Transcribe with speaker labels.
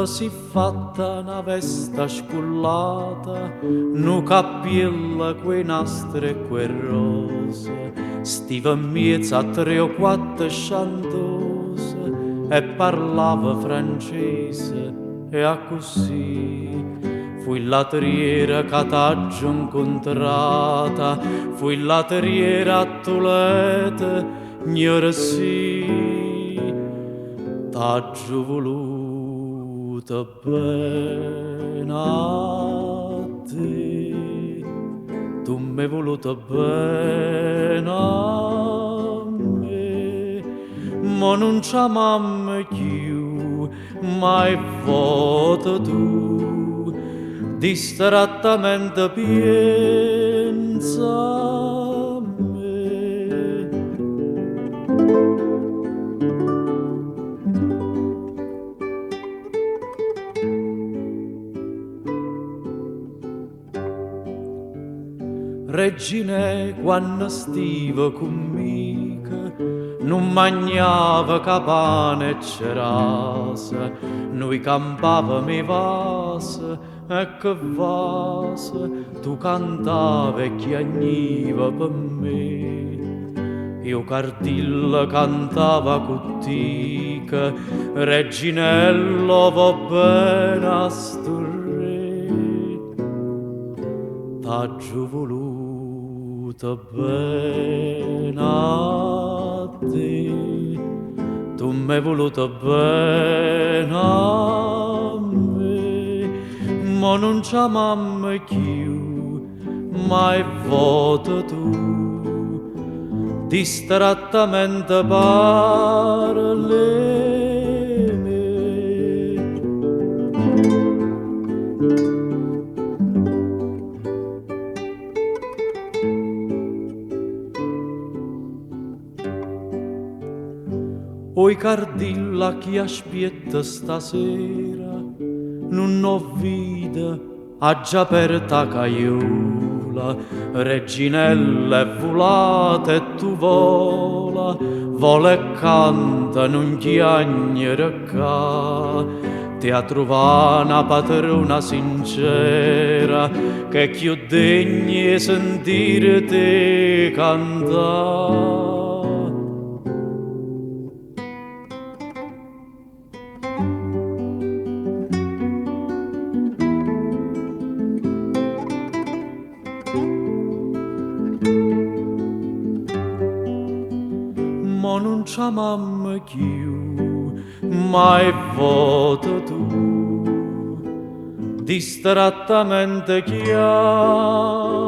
Speaker 1: si fatta una vesta scullata, nu cappiella quei nastri e quei rose, stiva in mezzo a 3 o 4 chantose e parlava francese e a così fui latriera che t'aggio incontrata, fui latriera a Tulete, gnora sì, t'aggio voluta bene a te, tu m'hai voluta bene a me, ma non c'è mamma più, mai vota tu, distrattamente pensa a me. Regine, quando stiva con mica, non mangiava capane e cerasa, noi campavamo i vasi e che vasi, tu cantavi e chiagniva per me. Io cardilla cantava cottica, Reginello va bene a sto re, t'aggio voluta bene a te, tu m'hai voluta bene a me, ma non c'è mamma più, mai vota tu, distrattamente parli me. Oi cardilla chi aspetta stasera, non ho vita, ha già aperta caiola, reginella è volata e tu vola e canta, non chiagnere ca, ti ha trovato una padrona sincera, che è più degna di sentire te cantare. Ma non c'è mamma più, mai vota tu, distrattamente chiama